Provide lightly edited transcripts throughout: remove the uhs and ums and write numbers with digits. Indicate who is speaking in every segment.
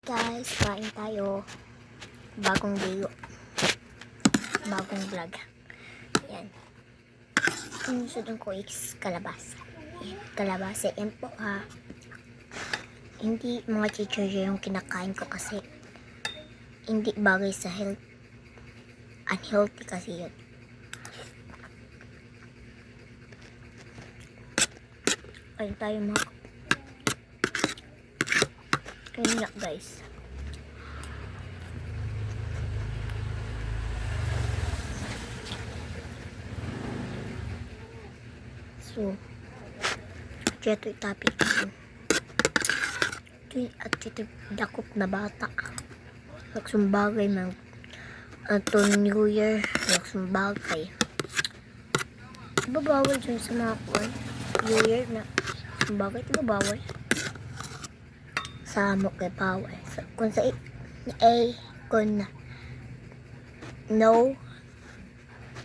Speaker 1: Guys, kain tayo. Bagong video. Bagong vlog. Ayan. Ang susunod ko is kalabasa. Ayan, kalabasa. Ayan po ha. Hindi mga chichirya yung kinakain ko kasi hindi bagay sa health. Unhealthy kasi yun. Kain tayo mga. Ayun nga guys. So, ito topic ko. At ito dakop na bata. Nagsumbagay ng New Year. Nagsumbagay. Diba bawal dyan sa mga New Year na sumbagay? Diba bawal? Sa mo kay bawal. Kung sa kung no,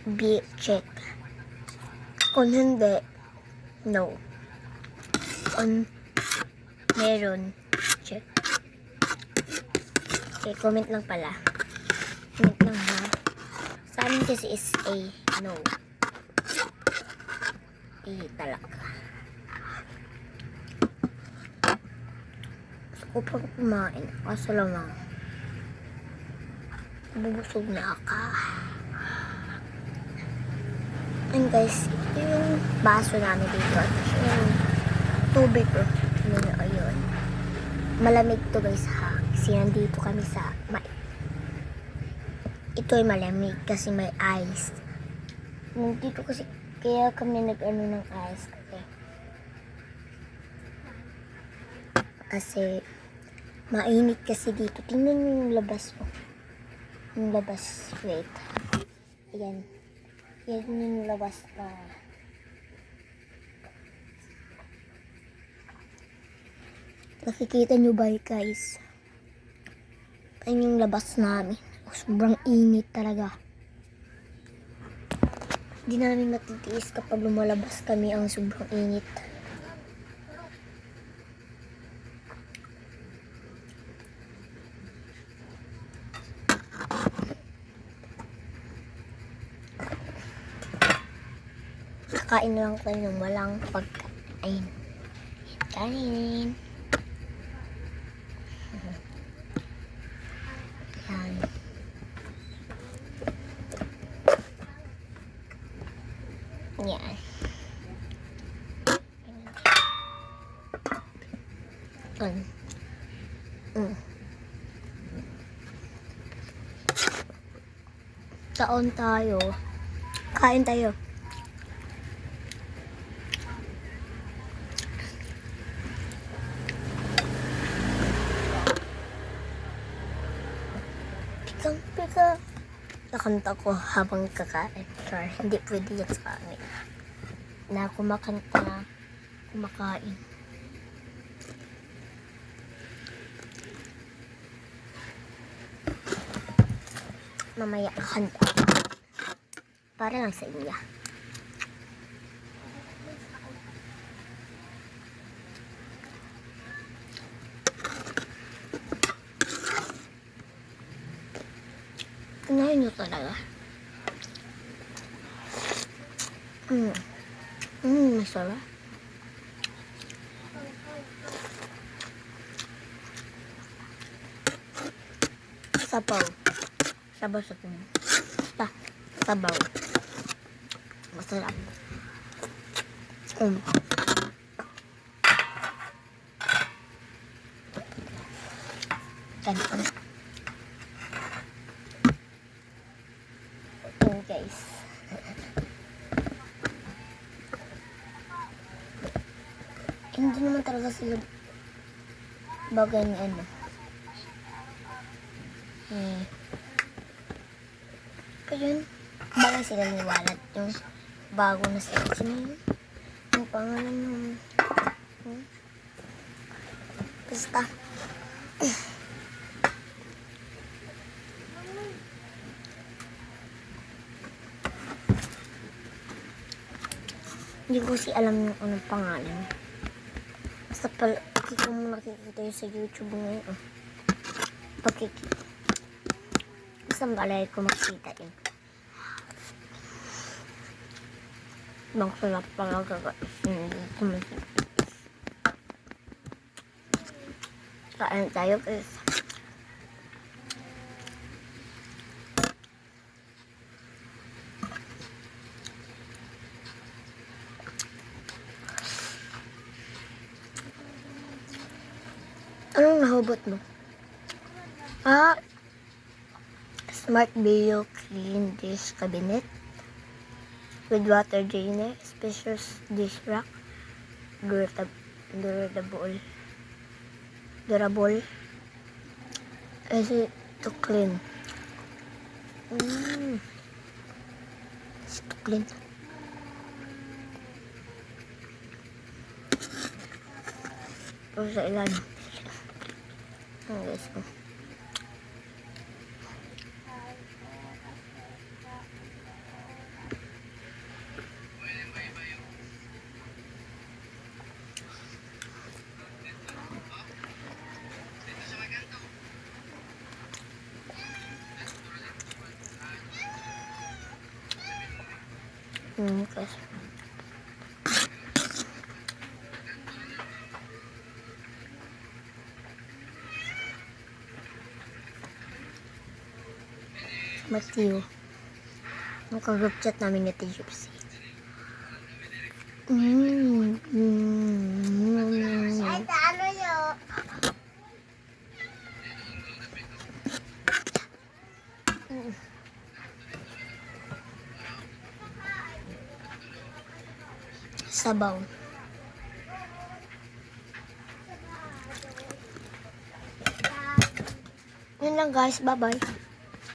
Speaker 1: be check. Kung hindi, no. Kung meron, check. Okay, comment lang pala. Comment lang ha. Sa amin kasi is no. Talaga. Gusto ko pag kumain. Kaso lamang bubusog na ako. And guys, ito yung baso namin dito. At yung tubig ko. Ayun. Malamig to guys ha. Kasi nandito kami sa ito ay malamig kasi may ice. Nandito kasi kaya kami nag-ano ng ice kasi mainit kasi dito. Tingnan nyo yung labas mo. Yung labas. Wait. Ayan. Yan yung labas na. Nakikita nyo ba guys? Ayan yung labas namin. Sobrang init talaga. Hindi namin matitiis kapag lumalabas kami ang sobrang init. Kakain na lang tayo ng walang pagkain. Kanin. Yan. Yan. Taon tayo. Kain tayo. Pika. Nakanta ko habang kakain. Sorry, hindi pwede yan sa akin. Na kumakanta na kumakain. Mamaya kanta. Para lang sa inyo. Kinain nyo talaga. Masarap. Sabaw. Sabaw sa puno. Sabaw. Masarap. Ganun. Guys. Hindi naman talaga sila bagay ni ano. Kaya bagay sila niwalat yung bago na sila. Yung pangalan ng basta. Hindi ko kasi alam yung anong pangalan. Basta pala, hindi ko nakikita yun sa YouTube ngayon. Pagkikita. Basta malay ko makita yun. Bang sarap talaga guys. Kain tayo guys. Anong nahubot mo? Smart Bio Clean Dish Cabinet with water drainer, spacious dish rack, durable, easy to clean. Easy to clean. O sa ilalim. Guys, guys. Matthew. Ang kagroup chat namin ni Gypsy. Ay, ano yun? Sabaw. Yun lang guys. Bye-bye.